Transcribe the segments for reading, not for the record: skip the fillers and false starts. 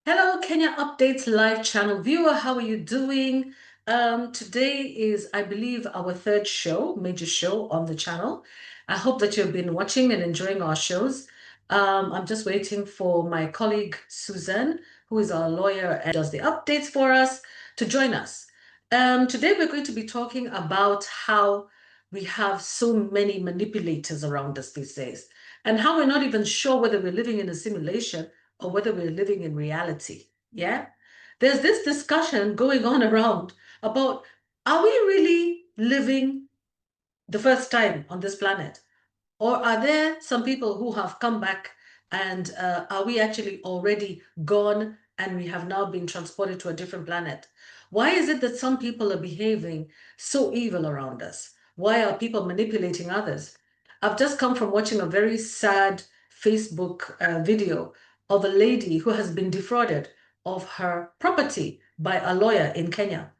Hello, Kenya Updates live channel viewer. How are you doing? Today is, I believe, our third show, major show on the channel. I hope that you've been watching and enjoying our shows. I'm just waiting for my colleague Susan, who is our lawyer and does the updates for us, to join us. Today we're going to be talking about how we have so many manipulators around us these days, and how we're not even sure whether we're living in a simulation or whether we're living in reality. Yeah. There's this discussion going on around about, are we really living the first time on this planet? Or are there some people who have come back and are we actually already gone and we have now been transported to a different planet? Why is it that some people are behaving so evil around us? Why are people manipulating others? I've just come from watching a very sad Facebook video of a lady who has been defrauded of her property by a lawyer in Kenya.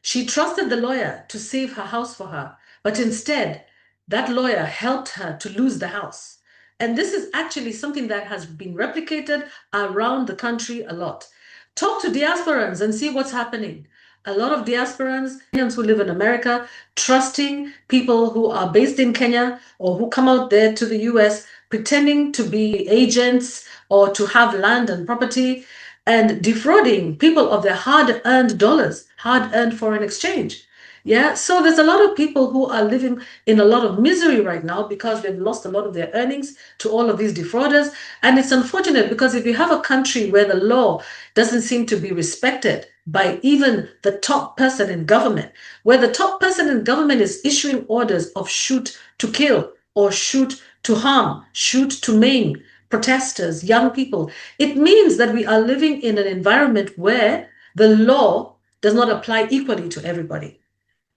She trusted the lawyer to save her house for her, but instead, that lawyer helped her to lose the house. And this is actually something that has been replicated around the country a lot. Talk to diasporans and see what's happening. A lot of diasporans, Kenyans who live in America, trusting people who are based in Kenya or who come out there to the US, pretending to be agents or to have land and property and defrauding people of their hard-earned dollars, hard-earned foreign exchange. Yeah, so there's a lot of people who are living in a lot of misery right now because they've lost a lot of their earnings to all of these defrauders. And it's unfortunate because if you have a country where the law doesn't seem to be respected by even the top person in government, where the top person in government is issuing orders of shoot to kill or shoot to harm, shoot to maim protesters, young people, it means that we are living in an environment where the law does not apply equally to everybody.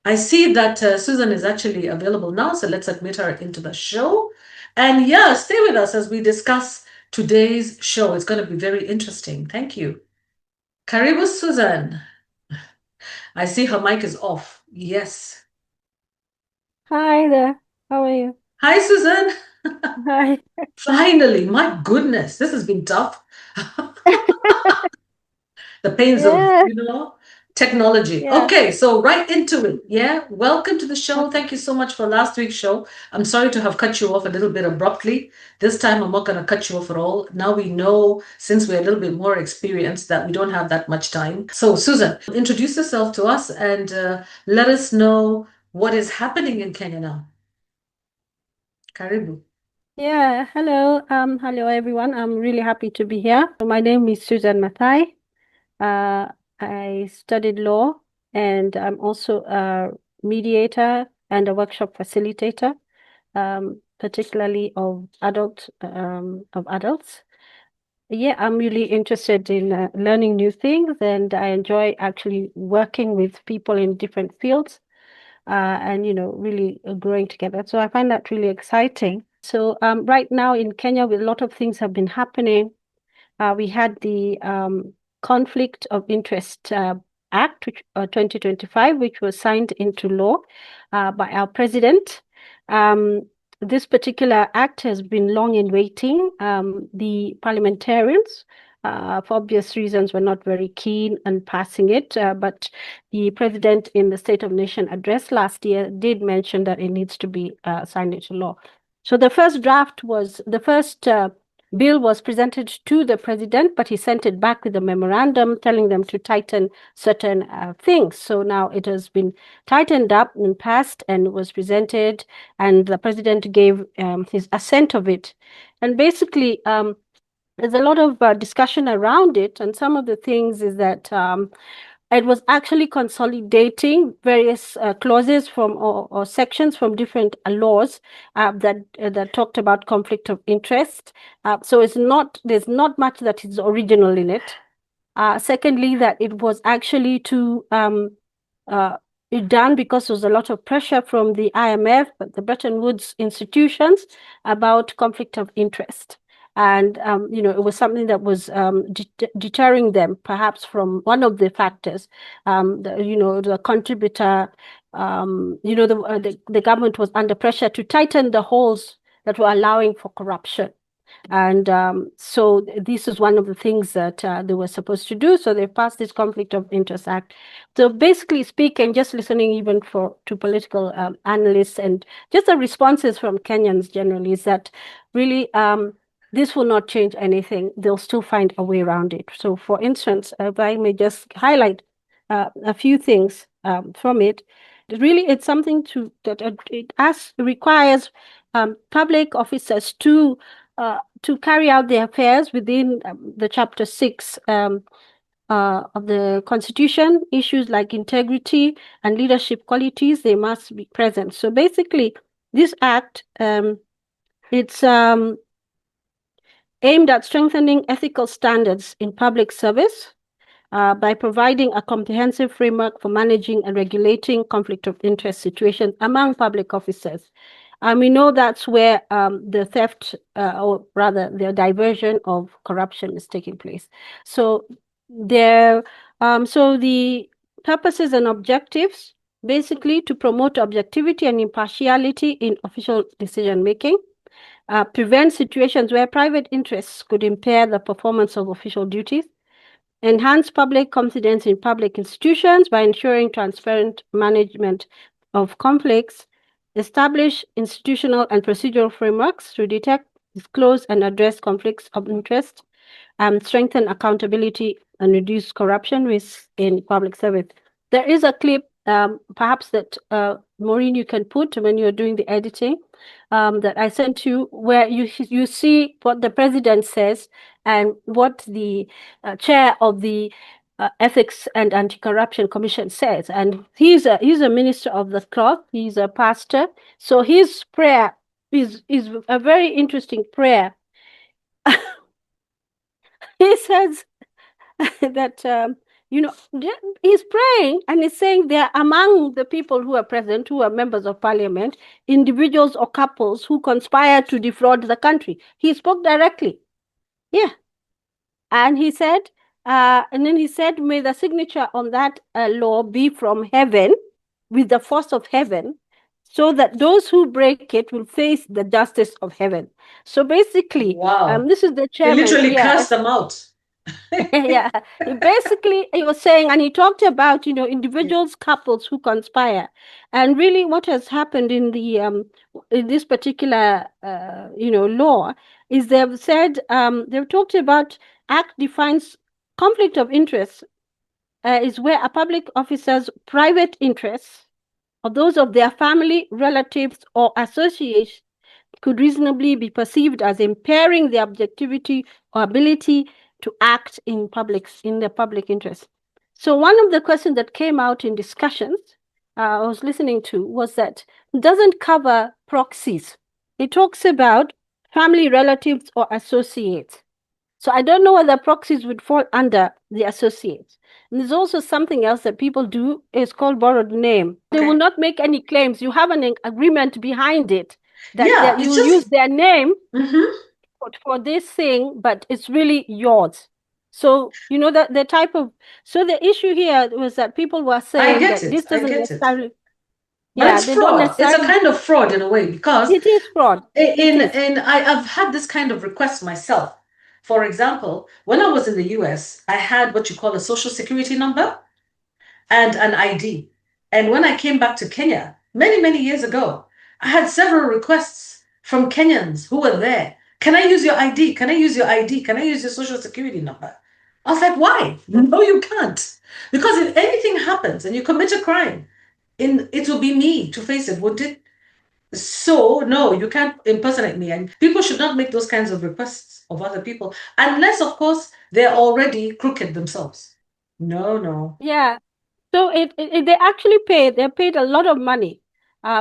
I see that Susan is actually available now, so let's admit her into the show. And yeah, stay with us as we discuss today's show. It's going to be very interesting. Thank you. Karibu, Susan. I see her mic is off. Yes. Hi there. How are you? Hi, Susan. Hi. Finally, my goodness, this has been tough. The pains of, Yeah, technology. yeah. Okay, so right into it. Yeah, welcome to the show. Okay. Thank you so much for last week's show. I'm sorry to have cut you off a little bit abruptly. This time I'm not going to cut you off at all. Now we know, since we're a little bit more experienced, that we don't have that much time. So, Susan, introduce yourself to us and let us know what is happening in Kenya now. Karibu. Yeah, hello. Hello everyone. I'm really happy to be here. So my name is Susan Mathai. Uh, I studied law and I'm also a mediator and a workshop facilitator, particularly of adults. Yeah, I'm really interested in learning new things, and I enjoy actually working with people in different fields, and really growing together. So I find that really exciting. So right now in Kenya, with a lot of things have been happening. We had the Conflict of Interest Act, which 2025, which was signed into law by our president. Um, this particular act has been long in waiting. The parliamentarians, for obvious reasons, were not very keen on passing it, but the president in the State of Nation address last year did mention that it needs to be signed into law. So the first bill was presented to the president, but he sent it back with a memorandum telling them to tighten certain things. So now it has been tightened up and passed and was presented, and the president gave his assent of it. And basically, there's a lot of discussion around it, and some of the things is that it was actually consolidating various clauses or sections from different laws that talked about conflict of interest. So there's not much that is original in it. Secondly, that it was actually uh, done because there was a lot of pressure from the IMF, but the Bretton Woods institutions about conflict of interest. And it was something that was deterring them, perhaps from one of the factors. The contributor, the government was under pressure to tighten the holes that were allowing for corruption. And so this is one of the things that they were supposed to do. So they passed this Conflict of Interest Act. So basically speaking, just listening even to political analysts and just the responses from Kenyans generally is that really this will not change anything. They'll still find a way around it. So for instance, if I may just highlight a few things from it, really it's something that it requires public officers to carry out their affairs within the Chapter 6 of the Constitution. Issues like integrity and leadership qualities, they must be present. So basically, this act, it's aimed at strengthening ethical standards in public service by providing a comprehensive framework for managing and regulating conflict of interest situations among public officers. And we know that's where the theft, or rather the diversion of corruption is taking place. So so the purposes and objectives, basically to promote objectivity and impartiality in official decision making, prevent situations where private interests could impair the performance of official duties, enhance public confidence in public institutions by ensuring transparent management of conflicts, establish institutional and procedural frameworks to detect, disclose, and address conflicts of interest, and strengthen accountability and reduce corruption risks in public service. There is a clip, perhaps that Maureen, you can put when you're doing the editing, that I sent you, where you see what the president says and what the chair of the Ethics and Anti-Corruption Commission says. And he's a minister of the cloth. He's a pastor. So his prayer is a very interesting prayer. He says that he's praying and he's saying there are among the people who are present, who are members of parliament, individuals or couples who conspire to defraud the country. He spoke directly. Yeah. And he said, may the signature on that law be from heaven, with the force of heaven, so that those who break it will face the justice of heaven. So basically, wow, this is the he chairman. literally cast them out. Yeah, basically he was saying, and he talked about individuals, couples who conspire, and really what has happened in the in this particular law is they've said, they've talked about act defines conflict of interest is where a public officer's private interests or those of their family, relatives, or associates could reasonably be perceived as impairing the objectivity or ability to act in the public interest. So one of the questions that came out in discussions I was listening to was that it doesn't cover proxies. It talks about family, relatives, or associates. So I don't know whether proxies would fall under the associates. And there's also something else that people do, is called borrowed name. They will not make any claims. You have an agreement behind it that you use their name for this thing, but it's really yours. So, the type of, so the issue here was that people were saying that this doesn't necessarily, but it's fraud. It's a kind of fraud in a way, because it is fraud. I've had this kind of request myself. For example, when I was in the US, I had what you call a social security number and an ID. And when I came back to Kenya many, many years ago, I had several requests from Kenyans who were there. Can I use your ID? Can I use your ID? Can I use your social security number? I was like, why? No, you can't. Because if anything happens and you commit a crime, it will be me to face it, wouldn't it? So, no, you can't impersonate me. And people should not make those kinds of requests of other people, unless, of course, they're already crooked themselves. No. Yeah. So they actually they're paid a lot of money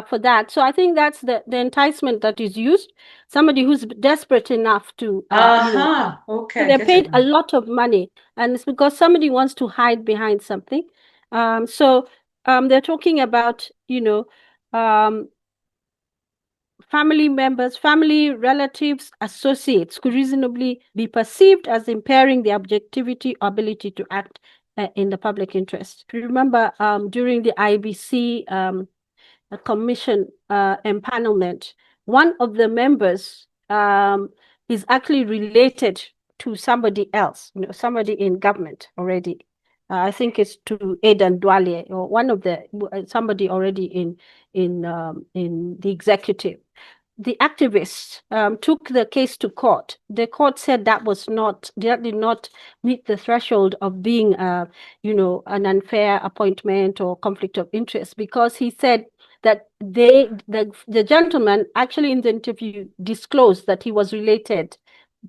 for that. So I think that's the enticement that is used. Somebody who's desperate enough to, okay. So they're paid a lot of money, and it's because somebody wants to hide behind something. So they're talking about, family members, family, relatives, associates could reasonably be perceived as impairing the objectivity or ability to act in the public interest. Remember, during the IBC commission empanelment, one of the members is actually related to somebody else, somebody in government already. I think it's to Aidan Dwale, or one of the somebody already in the executive. The activists took the case to court. The court said that did not meet the threshold of being, an unfair appointment or conflict of interest, because he said that the gentleman actually in the interview disclosed that he was related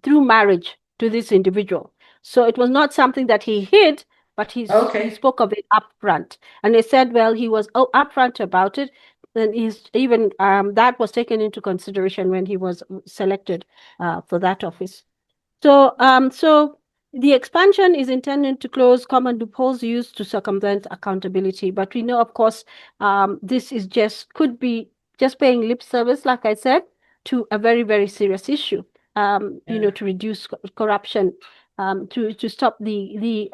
through marriage to this individual. So it was not something that he hid, but he spoke of it upfront. And they said, well, he was upfront about it. And he's even that was taken into consideration when he was selected for that office. So the expansion is intended to close common loopholes used to circumvent accountability. But we know, of course, this is could be just paying lip service, like I said, to a very, very serious issue. To reduce corruption, to stop the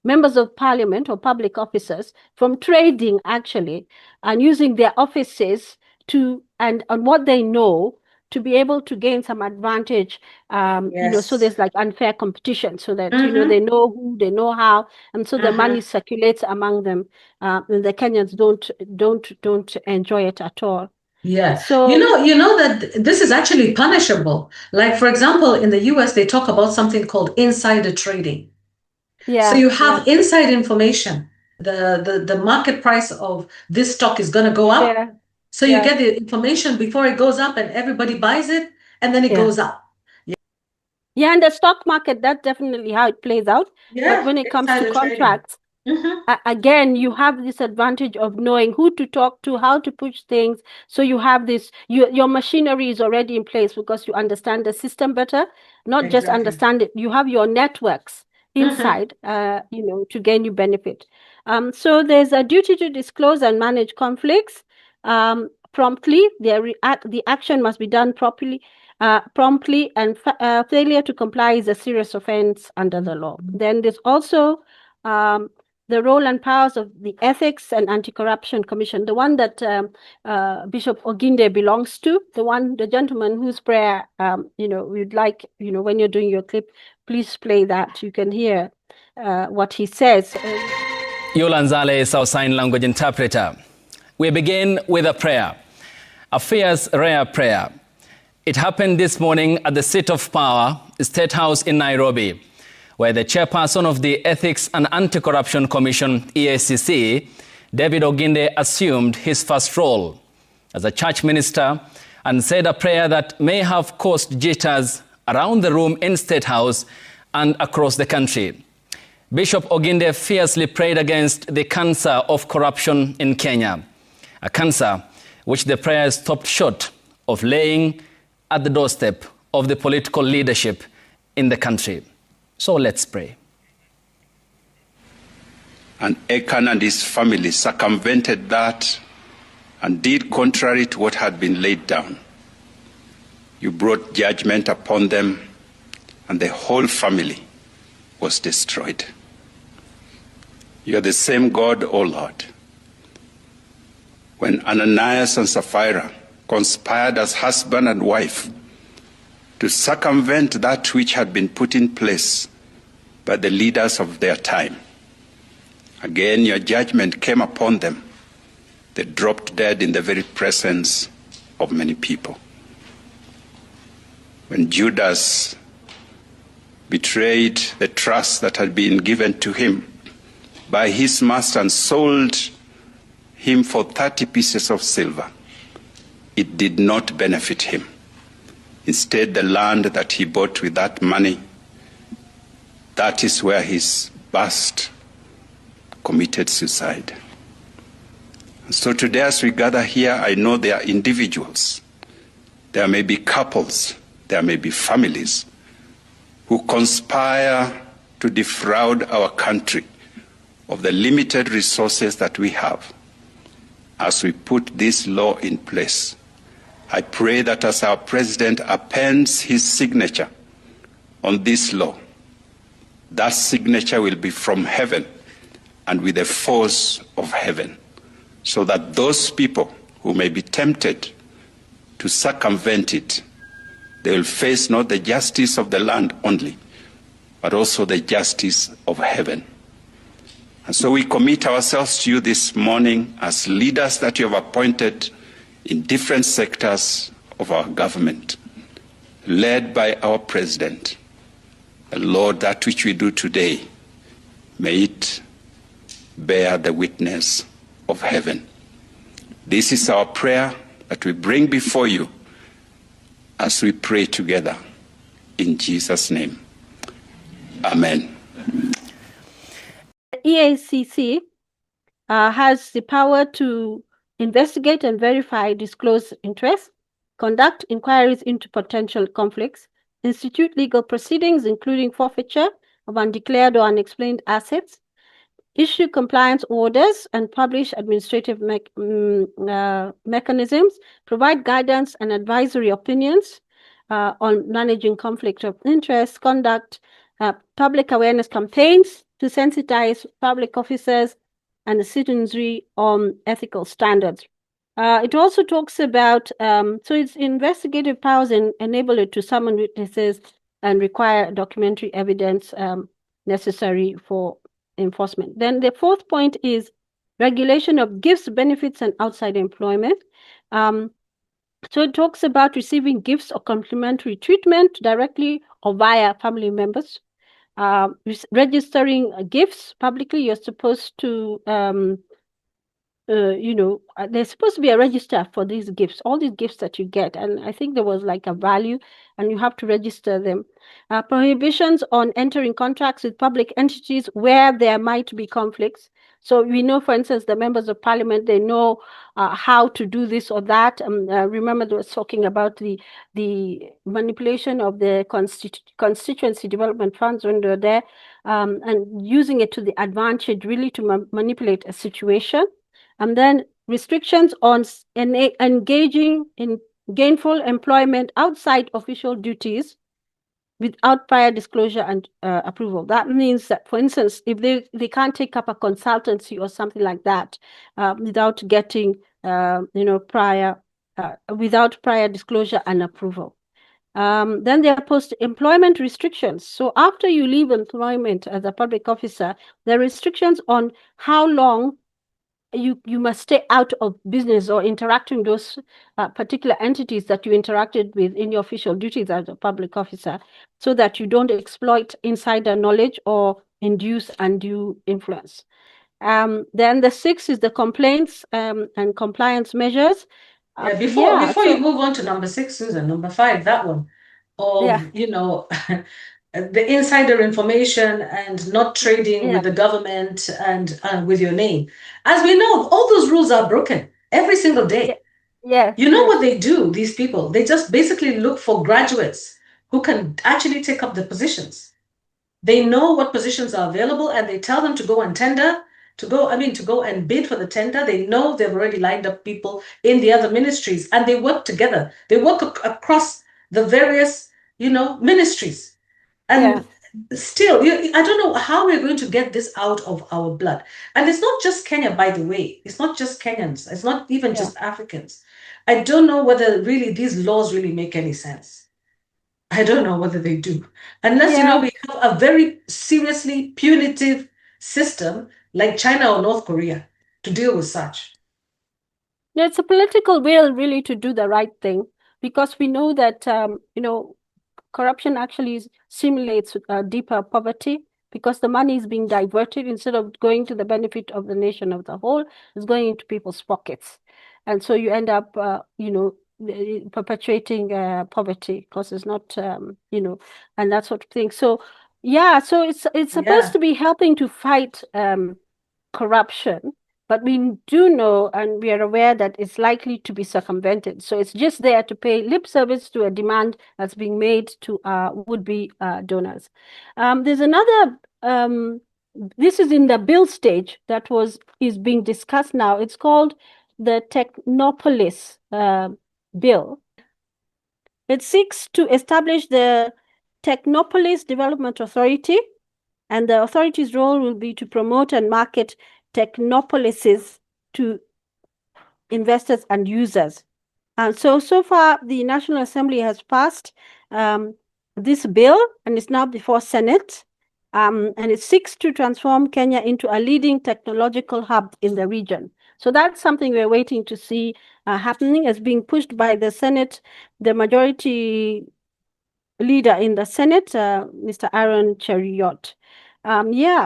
members of parliament or public officers from trading actually and using their offices and on what they know to be able to gain some advantage, so there's like unfair competition, so that, they know who, they know how, and so the money circulates among them, and the Kenyans don't enjoy it at all. Yeah. So, you know that this is actually punishable. Like, for example, in the US, they talk about something called insider trading. Yeah. So you have inside information. The market price of this stock is going to go up. Yeah. So you get the information before it goes up and everybody buys it and then it goes up. Yeah, and the stock market, that's definitely how it plays out. Yeah, but when it comes to contracts, again, you have this advantage of knowing who to talk to, how to push things. So you have this, your machinery is already in place because you understand the system better, not just understand it. You have your networks inside, to gain you benefit. So there's a duty to disclose and manage conflicts promptly. The action must be done properly. Promptly, and failure to comply is a serious offense under the law. Then there's also the role and powers of the Ethics and Anti-Corruption Commission, the one that Bishop Oginde belongs to, the gentleman whose prayer, we'd like, when you're doing your clip, please play that. You can hear what he says. Yolanzale is our sign language interpreter. We begin with a prayer, a fierce, rare prayer. It happened this morning at the seat of power, State House in Nairobi, where the chairperson of the Ethics and Anti-Corruption Commission, EACC, David Oginde, assumed his first role as a church minister and said a prayer that may have caused jitters around the room in State House and across the country. Bishop Oginde fiercely prayed against the cancer of corruption in Kenya, a cancer which the prayer stopped short of laying at the doorstep of the political leadership in the country. So let's pray. And Achan and his family circumvented that and did contrary to what had been laid down. You brought judgment upon them, and the whole family was destroyed. You are the same God, O Lord. When Ananias and Sapphira conspired as husband and wife to circumvent that which had been put in place by the leaders of their time. Again, your judgment came upon them. They dropped dead in the very presence of many people. When Judas betrayed the trust that had been given to him by his master and sold him for 30 pieces of silver, it did not benefit him. Instead, the land that he bought with that money, that is where his bust committed suicide. And so today, as we gather here, I know there are individuals, there may be couples, there may be families who conspire to defraud our country of the limited resources that we have. As we put this law in place, I pray that as our president appends his signature on this law, that signature will be from heaven and with the force of heaven, so that those people who may be tempted to circumvent it They will face not the justice of the land only, but also the justice of heaven. And so we commit ourselves to you this morning as leaders that you have appointed in different sectors of our government, led by our president. And Lord, that which we do today, may it bear the witness of heaven. This is our prayer that we bring before you as we pray together. In Jesus' name, amen. EACC has the power to investigate and verify disclosed interests, conduct inquiries into potential conflicts, institute legal proceedings, including forfeiture of undeclared or unexplained assets, issue compliance orders, and publish administrative mechanisms, provide guidance and advisory opinions on managing conflict of interest, conduct public awareness campaigns to sensitize public officers and the citizenry on ethical standards. It also talks about, so its investigative powers enable it to summon witnesses and require documentary evidence necessary for enforcement. Then the fourth point is regulation of gifts, benefits, and outside employment. So it talks about receiving gifts or complimentary treatment directly or via family members. Registering gifts publicly, you're supposed to, there's supposed to be a register for these gifts, all these gifts that you get. And I think there was like a value and you have to register them. Prohibitions on entering contracts with public entities where there might be conflicts. So we know, for instance, the members of parliament, they know how to do this or that. Remember, they were talking about the manipulation of the constituency development funds when they're there, and using it to the advantage really to manipulate a situation. And then restrictions on engaging in gainful employment outside official duties without prior disclosure and approval. That means that, for instance, if they can't take up a consultancy or something like that without getting, without prior disclosure and approval. Then there are post-employment restrictions. So after you leave employment as a public officer, there are restrictions on how long you must stay out of business or interacting with those particular entities that you interacted with in your official duties as a public officer, so that you don't exploit insider knowledge or induce undue influence. Then the sixth is the complaints and compliance measures. Before you move on to number 6, Susan, number 5, that one of the insider information and not trading with the government and with your name. As we know, all those rules are broken every single day. You know what they do, these people? They just basically look for graduates who can actually take up the positions. They know what positions are available and they tell them to go and tender, to go and bid for the tender. They know they've already lined up people in the other ministries and they work together. They work across the various, ministries. And still, I don't know how we're going to get this out of our blood. And it's not just Kenya, by the way. It's not just Kenyans. It's not even just Africans. I don't know whether really these laws really make any sense. I don't know whether they do. Unless, we have a very seriously punitive system like China or North Korea to deal with such. It's a political will really to do the right thing, because we know that, corruption actually simulates deeper poverty, because the money is being diverted instead of going to the benefit of the nation as a whole, it's going into people's pockets. And so you end up, perpetuating poverty, because it's not, and that sort of thing. So, so it's supposed to be helping to fight corruption. But we do know and we are aware that it's likely to be circumvented. So it's just there to pay lip service to a demand that's being made to would-be donors. There's another, this is in the bill stage that is being discussed now. It's called the Technopolis bill. It seeks to establish the Technopolis Development Authority, and the authority's role will be to promote and market technopolises to investors and users. And so far, the National Assembly has passed this bill, and it's now before Senate, and it seeks to transform Kenya into a leading technological hub in the region. So that's something we're waiting to see happening, as being pushed by the Senate, the majority leader in the Senate, Mr. Aaron Cheriot.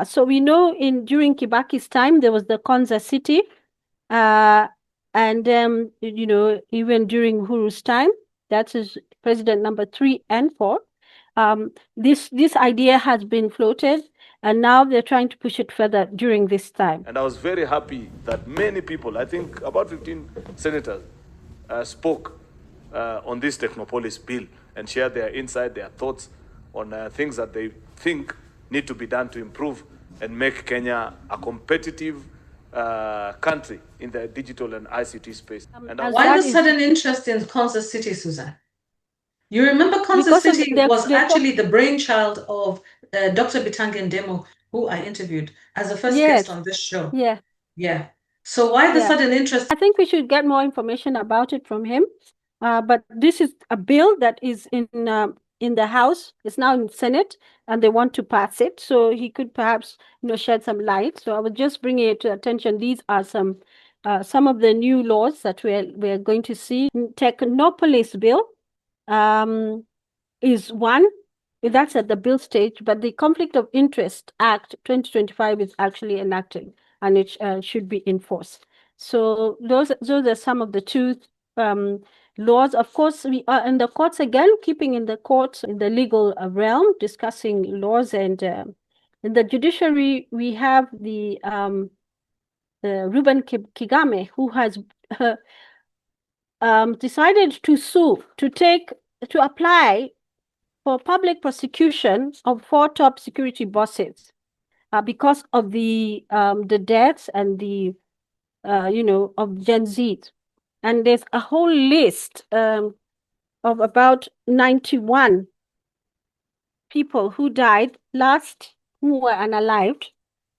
So we know during Kibaki's time, there was the Konza City, and even during Uhuru's time, that is president number 3 and 4. This idea has been floated, and now they're trying to push it further during this time. And I was very happy that many people, I think about 15 senators, spoke on this Technopolis bill and shared their insight, their thoughts on things that they think need to be done to improve and make Kenya a competitive country in the digital and ICT space. Why the sudden interest in Konza City, Susan? You remember Konza City was actually the brainchild of Dr. Bitange Ndemo, who I interviewed as the first guest on this show. Yeah. So why the sudden interest? I think we should get more information about it from him. But this is a bill that is in the House. It's now in the Senate, and they want to pass it. So he could perhaps shed some light. So I was just bringing it to attention. These are some of the new laws that we're going to see. Technopolis bill is one. That's at the bill stage, but the Conflict of Interest Act 2025 is actually enacted, and it should be enforced. So those are some of the two laws. Of course, we are in the courts again, keeping in the courts, in the legal realm, discussing laws. And in the judiciary, we have the Reuben Kigame, who has decided to sue, to apply for public prosecution of 4 top security bosses because of the deaths and the of Gen Z. And there's a whole list of about 91 people who died who were unalived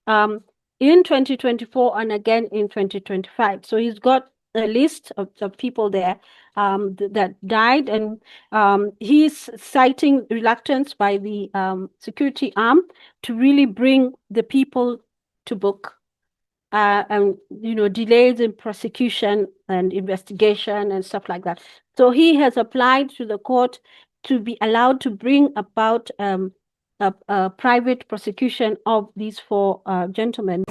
in 2024 and again in 2025. So he's got a list of people there that died, and he's citing reluctance by the security arm to really bring the people to book. And delays in prosecution and investigation and stuff like that. So he has applied to the court to be allowed to bring about a private prosecution of these 4 gentlemen.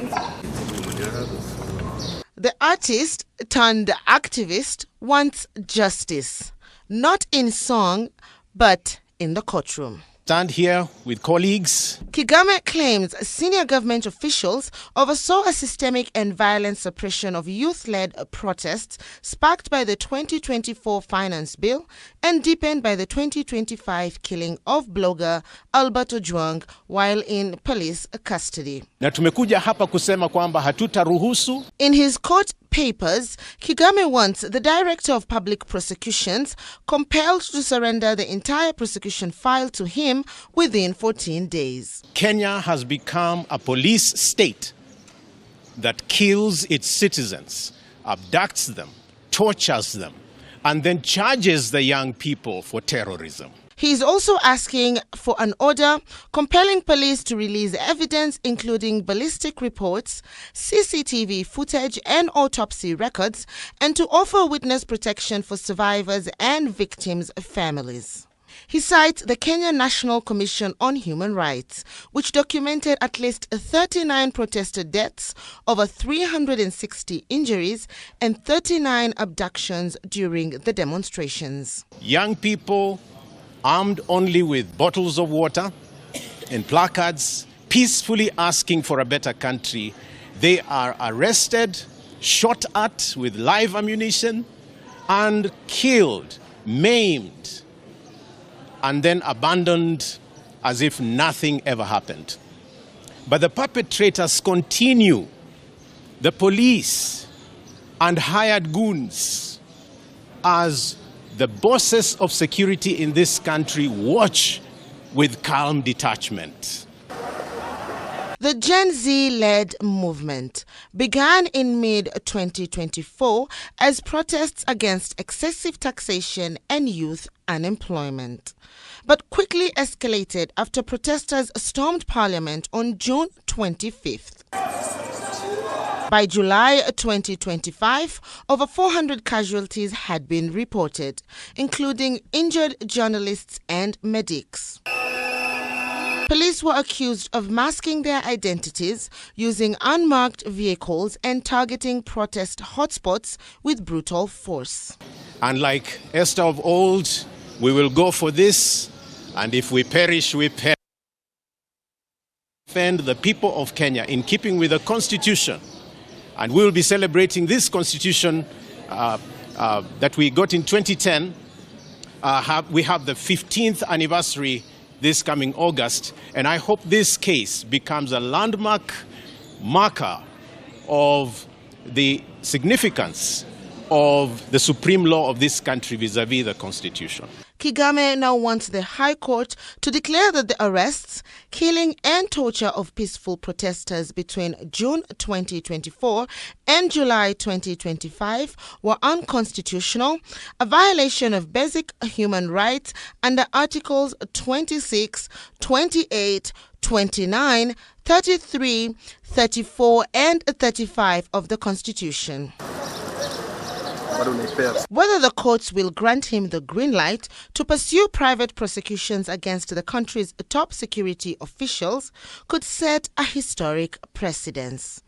The artist turned activist wants justice, not in song, but in the courtroom. Stand here with colleagues. Kigame claims senior government officials oversaw a systemic and violent suppression of youth-led protests sparked by the 2024 finance bill and deepened by the 2025 killing of blogger Albert Ojwang while in police custody. Na tumekuja hapa kusema kwamba hatutaruhusu. In his court papers, Kigame wants the Director of Public Prosecutions compelled to surrender the entire prosecution file to him within 14 days. Kenya has become a police state that kills its citizens, abducts them, tortures them, and then charges the young people for terrorism. He is also asking for an order compelling police to release evidence including ballistic reports, CCTV footage and autopsy records, and to offer witness protection for survivors and victims' families. He cites the Kenya National Commission on Human Rights, which documented at least 39 protester deaths, over 360 injuries, and 39 abductions during the demonstrations. Young people, armed only with bottles of water and placards, peacefully asking for a better country, they are arrested, shot at with live ammunition, and killed, maimed, and then abandoned as if nothing ever happened. But the perpetrators continue. The police and hired goons, as the bosses of security in this country, watch with calm detachment. The Gen Z-led movement began in mid-2024 as protests against excessive taxation and youth unemployment, but quickly escalated after protesters stormed Parliament on June 25th. By July 2025, over 400 casualties had been reported, including injured journalists and medics. Police were accused of masking their identities, using unmarked vehicles and targeting protest hotspots with brutal force. And like Esther of old, we will go for this, and if we perish, we perish. Defend the people of Kenya in keeping with the Constitution. And we will be celebrating this Constitution that we got in 2010. We have the 15th anniversary this coming August, and I hope this case becomes a landmark marker of the significance of the supreme law of this country vis-à-vis the Constitution. Kigame now wants the High Court to declare that the arrests, killing and torture of peaceful protesters between June 2024 and July 2025 were unconstitutional, a violation of basic human rights under Articles 26, 28, 29, 33, 34 and 35 of the Constitution. Whether the courts will grant him the green light to pursue private prosecutions against the country's top security officials could set a historic precedence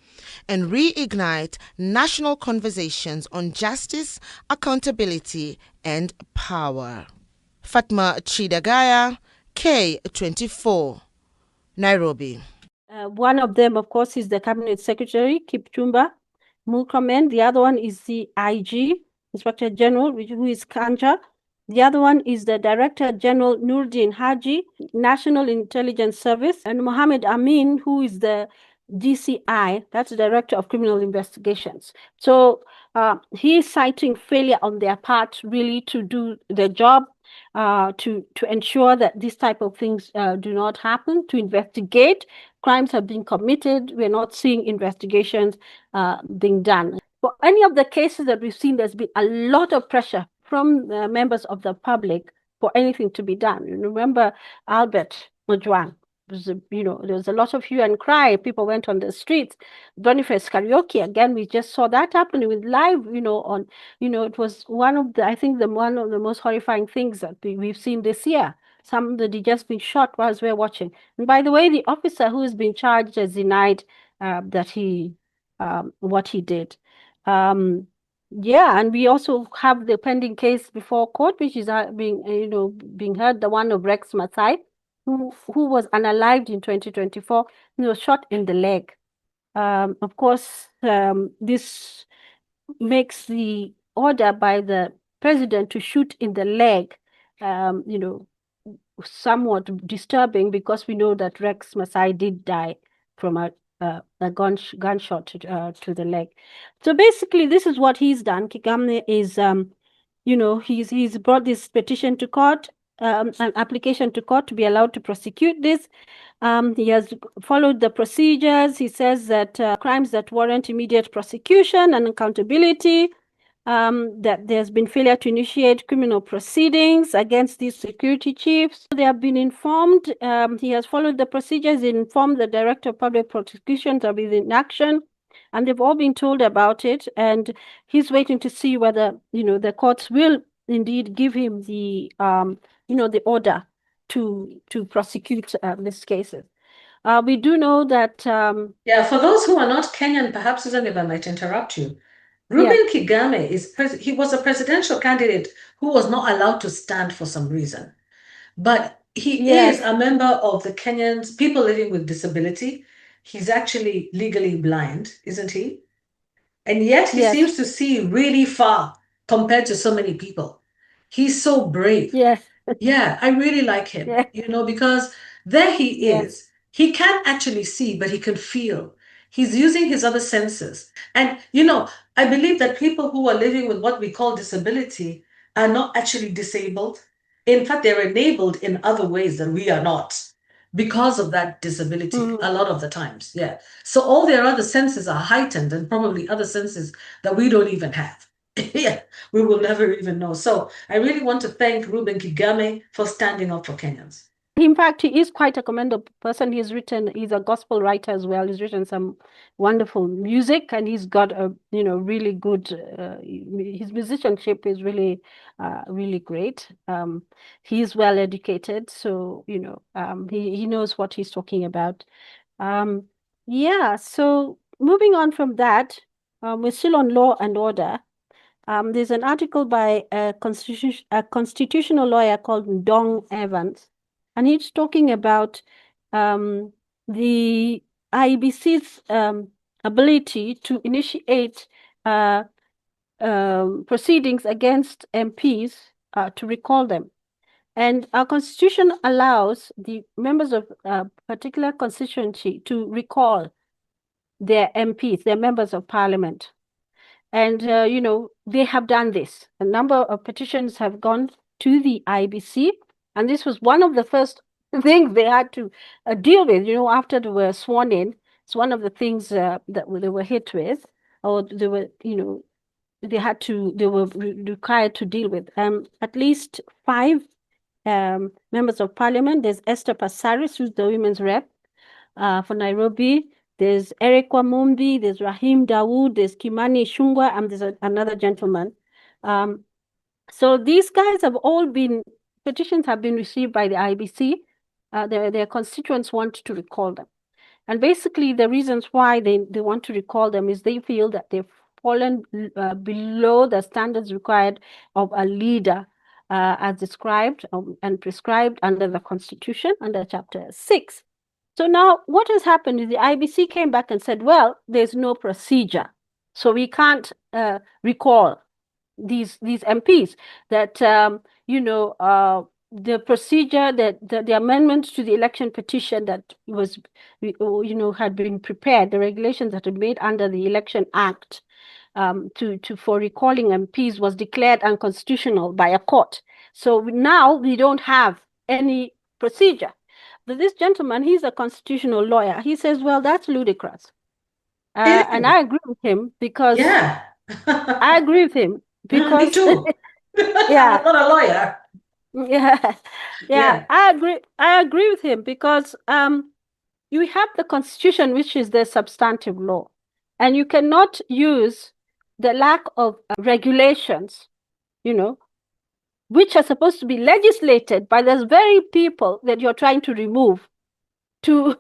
and reignite national conversations on justice, accountability, and power. Fatma Chidagaya, K24, Nairobi. One of them, of course, is the Cabinet Secretary, Kipchumba Murkomen. The other one is the IG, Inspector General, who is Kanja. The other one is the Director General Nurdin Haji, National Intelligence Service, and Mohammed Amin, who is the DCI, that's the Director of Criminal Investigations. So he's citing failure on their part really to do their job, to ensure that this type of things do not happen, to investigate. Crimes have been committed. We're not seeing investigations being done. For any of the cases that we've seen, there's been a lot of pressure from members of the public for anything to be done. You remember Albert Ojwang? There was a lot of hue and cry. People went on the streets. Boniface Karaoke, again, we just saw that happening with live, it was one of the most horrifying things that we've seen this year. Somebody just been shot whilst we're watching. And by the way, the officer who has been charged has denied what he did. And we also have the pending case before court, which is being heard, the one of Rex Masai, who was unalived in 2024. He was shot in the leg. Of course, this makes the order by the president to shoot in the leg, somewhat disturbing, because we know that Rex Masai did die from a gunshot to the leg. So basically, this is what he's done. Kigame is, he's brought this petition to court, an application to court to be allowed to prosecute this. He has followed the procedures. He says that crimes that warrant immediate prosecution and accountability, that there's been failure to initiate criminal proceedings against these security chiefs. They have been informed. He has followed the procedures, informed the Director of Public Prosecutions of his inaction, and they've all been told about it. And he's waiting to see whether the courts will indeed give him the the order to prosecute these cases. We do know that for those who are not Kenyan, perhaps Susan, if I might interrupt you, Reuben Kigame he was a presidential candidate who was not allowed to stand for some reason, but he is a member of the Kenyans, people living with disability. He's actually legally blind, isn't he? And yet he seems to see really far compared to so many people. He's so brave. Yeah, I really like him, because there he is. He can't actually see, but he can feel. He's using his other senses. And, I believe that people who are living with what we call disability are not actually disabled. In fact, they're enabled in other ways that we are not. because of that disability a lot of the times. Yeah. So all their other senses are heightened, and probably other senses that we don't even have. Yeah, we will never even know. So I really want to thank Ruben Kigame for standing up for Kenyans. In fact, he is quite a commendable person. He's a gospel writer as well. He's written some wonderful music, and he's got a, really good, his musicianship is really, really great. He's well educated, so, he knows what he's talking about. Yeah, so moving on from that, we're still on law and order. There's an article by a constitutional lawyer called Dong Evans, and he's talking about the IEBC's ability to initiate proceedings against MPs to recall them. And our constitution allows the members of a particular constituency to recall their MPs, their members of parliament. And, they have done this. A number of petitions have gone to the IBC, and this was one of the first things they had to deal with, after they were sworn in. It's one of the things that they were hit with, or they were, they were required to deal with. At least 5 members of parliament. There's Esther Passaris, who's the women's rep for Nairobi. There's Eric Wamumbi, there's Rahim Dawood, there's Kimani Shungwa, and there's another gentleman. So these guys have all petitions have been received by the IBC. Their constituents want to recall them. And basically the reasons why they want to recall them is they feel that they've fallen below the standards required of a leader as described and prescribed under the Constitution, under Chapter 6. So now what has happened is the IBC came back and said, well, there's no procedure. So we can't recall these MPs. That, the procedure, that the amendment to the election petition that was, had been prepared, the regulations that were made under the Election Act for recalling MPs was declared unconstitutional by a court. So now we don't have any procedure. But this gentleman, he's a constitutional lawyer. He says, well, that's ludicrous. And I agree with him because I agree with him because me too. Yeah. I'm not a lawyer. Yeah. I agree with him because you have the Constitution, which is the substantive law, and you cannot use the lack of regulations, which are supposed to be legislated by those very people that you're trying to remove, to,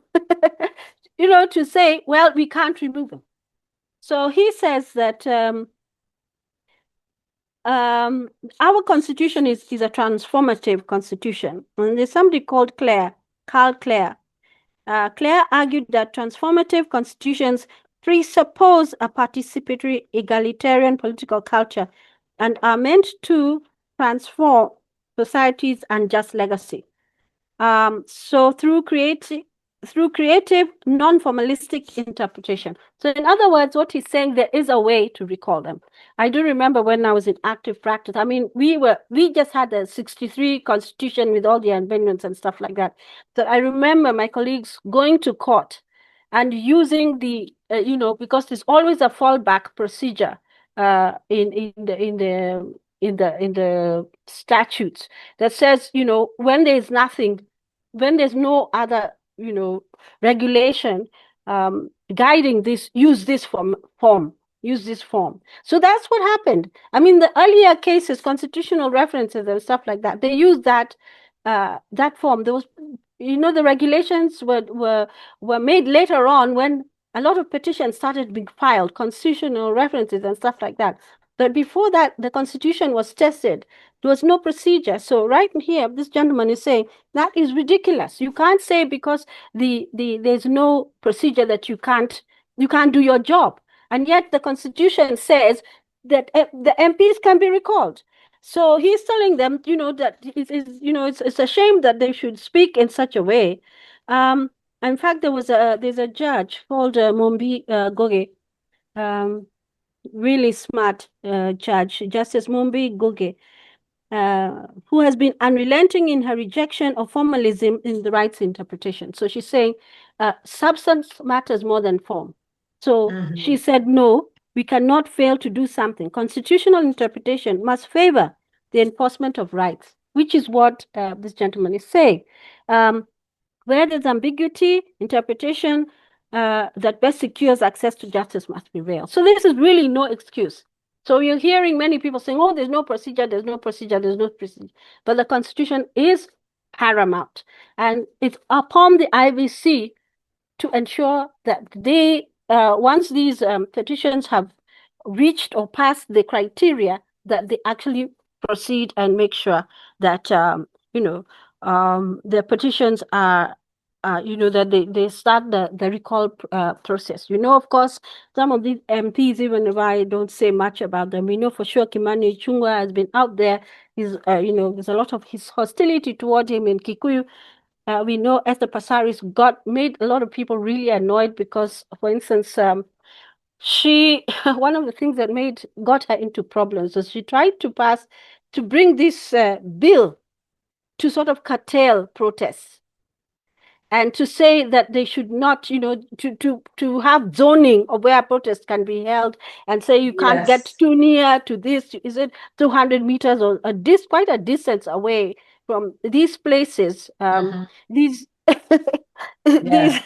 to say, well, we can't remove them. So he says that our constitution is a transformative constitution. And there's somebody called Carl Clare. Clare argued that transformative constitutions presuppose a participatory, egalitarian political culture and are meant to transform societies and just legacy. So through creative, non-formalistic interpretation. So in other words, what he's saying, there is a way to recall them. I do remember when I was in active practice, I mean, we just had a 63 constitution with all the amendments and stuff like that. So I remember my colleagues going to court and using the, because there's always a fallback procedure in the statutes that says, when there's nothing, when there's no other, regulation guiding this, use this form. So that's what happened. I mean, the earlier cases, constitutional references and stuff like that, they used that form. There was, the regulations were made later on when a lot of petitions started being filed, constitutional references and stuff like that. But before that, the Constitution was tested. There was no procedure. So right here, this gentleman is saying that is ridiculous. You can't say because there's no procedure that you can't do your job. And yet the Constitution says that the MPs can be recalled. So he's telling them, that it's a shame that they should speak in such a way. In fact, there's a judge called Mumbi Goge. Really smart judge, Justice Mumbi Goge. who has been unrelenting in her rejection of formalism in the rights interpretation. So she's saying substance matters more than form. So she said, no, we cannot fail to do something. Constitutional interpretation must favor the enforcement of rights, which is what this gentleman is saying. Where there's ambiguity, interpretation that best secures access to justice must prevail. So this is really no excuse. So you're hearing many people saying, oh, there's no procedure, there's no procedure, there's no procedure. But the Constitution is paramount. And it's upon the IBC to ensure that they, once these petitions have reached or passed the criteria, that they actually proceed and make sure that, the petitions are, that they start the recall process. Of course, some of these MPs, even if I don't say much about them, we know for sure Kimani Ichung'wah has been out there. He's, there's a lot of his hostility toward him in Kikuyu. We know Esther Passaris made a lot of people really annoyed because, for instance, she one of the things that got her into problems is she tried to bring this bill to sort of curtail protests and to say that they should not, to have zoning of where protests can be held and say you can't get too near to this. Is it 200 meters or quite a distance away from these places? These, these,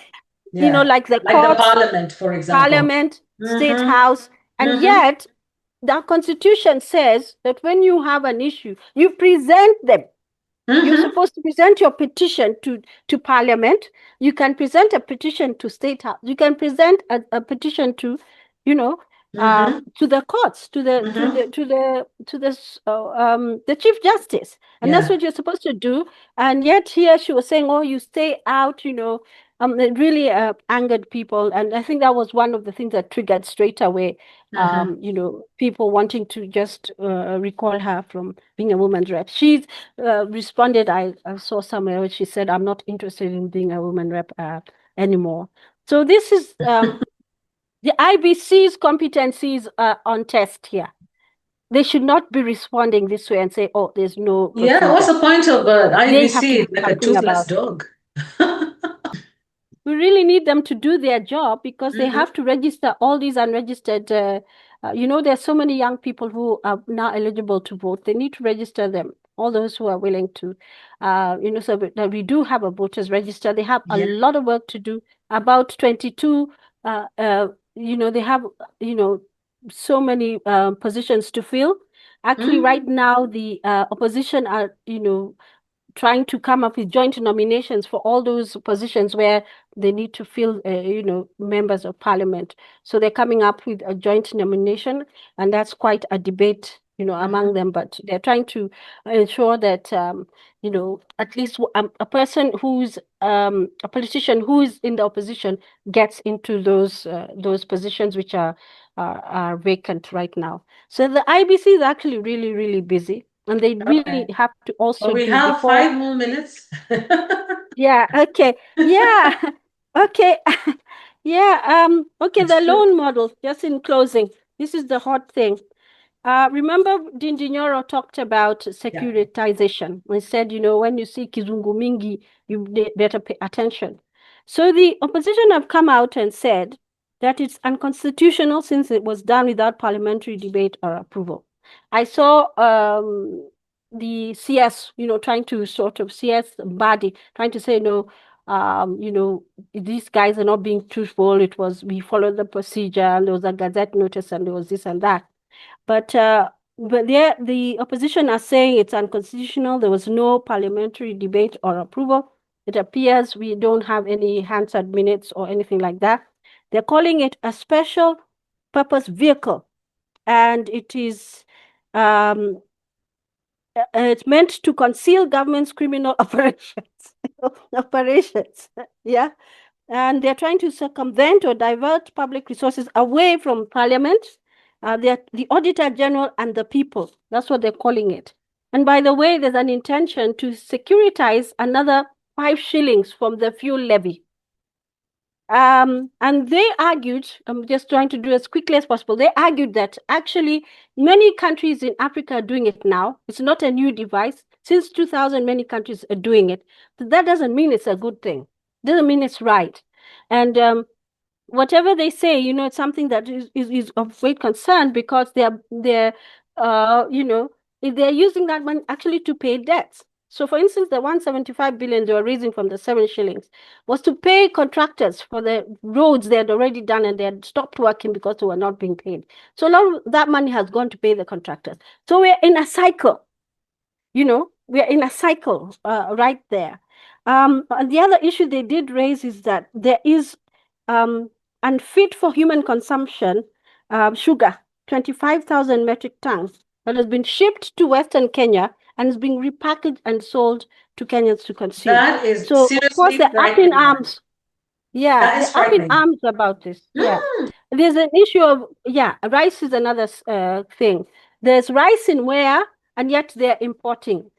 like the courts, the parliament, for example. Parliament, State House, and yet the Constitution says that when you have an issue, you present them. You're supposed to present your petition to Parliament. You can present a petition to State House. You can present a petition to, to the courts, to the Chief Justice, and that's what you're supposed to do. And yet here she was saying, "Oh, you stay out," it really angered people, and I think that was one of the things that triggered straight away, people wanting to just recall her from being a woman's rep. She's responded. I saw somewhere where she said, "I'm not interested in being a woman rep anymore." So this is the IBC's competencies on test here. They should not be responding this way and say, "Oh, there's no procedure." Yeah, what's the point of IBC? Like a toothless dog. We really need them to do their job because they have to register all these unregistered. There's so many young people who are now eligible to vote. They need to register them. All those who are willing to, so that we do have a voters register. They have a lot of work to do. About 22, they have, so many positions to fill. Actually, right now, the opposition are, trying to come up with joint nominations for all those positions where they need to fill, members of parliament. So they're coming up with a joint nomination, and that's quite a debate, among them. But they're trying to ensure that, at least a person who's a politician who is in the opposition gets into those positions which are vacant right now. So the IBC is actually really, really busy. And they really have to also we have 5 more minutes. Yeah, okay. Yeah. Okay. Yeah. Okay, the loan model, just in closing. This is the hot thing. Remember Dindinyoro talked about securitization. He said, when you see kizungu mingi, you better pay attention. So the opposition have come out and said that it's unconstitutional since it was done without parliamentary debate or approval. I saw the CS, trying to sort of CS body, trying to say, no, these guys are not being truthful. We followed the procedure, and there was a gazette notice, and there was this and that. But the opposition are saying it's unconstitutional. There was no parliamentary debate or approval. It appears we don't have any Hansard minutes or anything like that. They're calling it a special purpose vehicle, and it is it's meant to conceal government's criminal operations. Yeah. And they're trying to circumvent or divert public resources away from parliament, the Auditor General and the people. That's what they're calling it. And by the way, there's an intention to securitize another 5 shillings from the fuel levy. And they argued, I'm just trying to do as quickly as possible. They argued that actually many countries in Africa are doing it now. It's not a new device. Since 2000, many countries are doing it. But that doesn't mean it's a good thing. Doesn't mean it's right. And whatever they say, it's something that is of great concern, because they're they're using that money actually to pay debts. So, for instance, the 175 billion they were raising from the 7 shillings was to pay contractors for the roads they had already done, and they had stopped working because they were not being paid. So a lot of that money has gone to pay the contractors. So we're in a cycle, we're in a cycle right there. And the other issue they did raise is that there is unfit for human consumption sugar, 25,000 metric tons, that has been shipped to Western Kenya and is being repackaged and sold to Kenyans to consume. That is so, seriously of course, they're up in arms. Yeah, that is they're up in frightening. arms about this. Yeah. There's an issue of, rice is another thing. There's rice in where, and yet they're importing.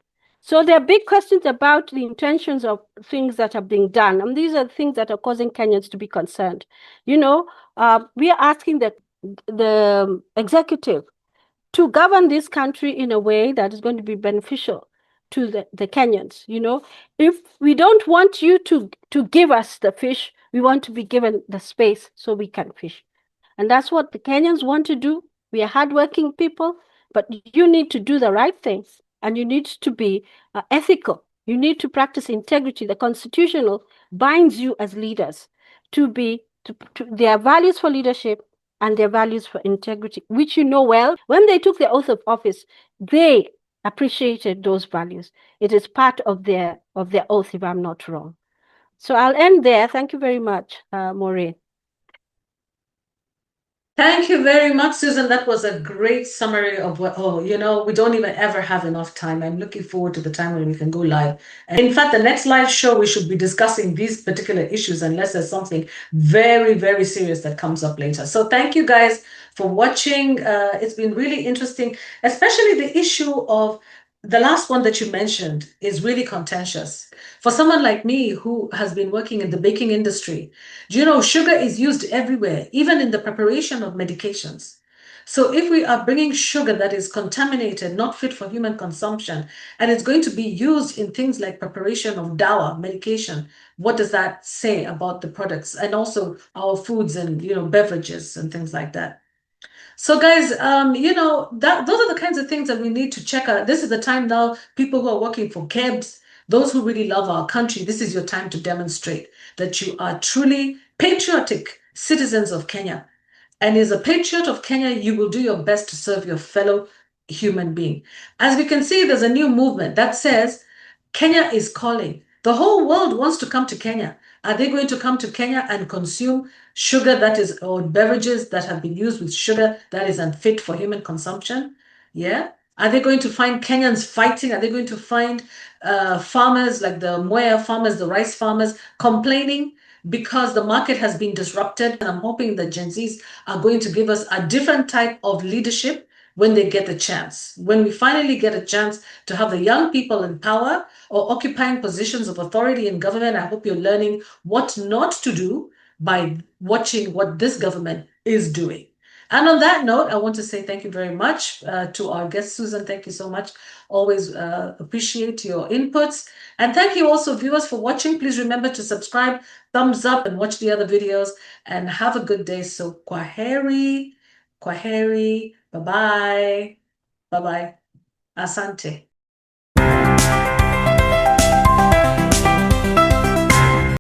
So there are big questions about the intentions of things that are being done. And these are the things that are causing Kenyans to be concerned. We are asking the executive to govern this country in a way that is going to be beneficial to the Kenyans. If we don't want you to give us the fish, we want to be given the space so we can fish. And that's what the Kenyans want to do. We are hardworking people, but you need to do the right things, and you need to be ethical. You need to practice integrity. The constitutional binds you as leaders to their values for leadership and their values for integrity, which well. When they took the oath of office, they appreciated those values. It is part of their oath, if I'm not wrong. So I'll end there. Thank you very much, Maureen. Thank you very much, Susan. That was a great summary of we don't even ever have enough time. I'm looking forward to the time when we can go live. And in fact, the next live show, we should be discussing these particular issues unless there's something very, very serious that comes up later. So thank you guys for watching. It's been really interesting, especially the issue of the last one that you mentioned is really contentious. For someone like me who has been working in the baking industry, sugar is used everywhere, even in the preparation of medications. So if we are bringing sugar that is contaminated, not fit for human consumption, and it's going to be used in things like preparation of dawa, medication, what does that say about the products and also our foods and, beverages and things like that? So guys, those are the kinds of things that we need to check out. This is the time now, people who are working for KEBS, those who really love our country, this is your time to demonstrate that you are truly patriotic citizens of Kenya. And as a patriot of Kenya, you will do your best to serve your fellow human being. As we can see, there's a new movement that says Kenya is calling. The whole world wants to come to Kenya. Are they going to come to Kenya and consume sugar or beverages that have been used with sugar that is unfit for human consumption? Yeah. Are they going to find Kenyans fighting? Are they going to find farmers like the Mwea farmers, the rice farmers, complaining because the market has been disrupted? And I'm hoping that Gen Zs are going to give us a different type of leadership when they get the chance. When we finally get a chance to have the young people in power or occupying positions of authority in government, I hope you're learning what not to do by watching what this government is doing. And on that note, I want to say thank you very much to our guest, Susan. Thank you so much. Always appreciate your inputs. And thank you also, viewers, for watching. Please remember to subscribe, thumbs up, and watch the other videos. And have a good day. So, kwaheri, kwaheri, bye-bye, bye-bye, asante.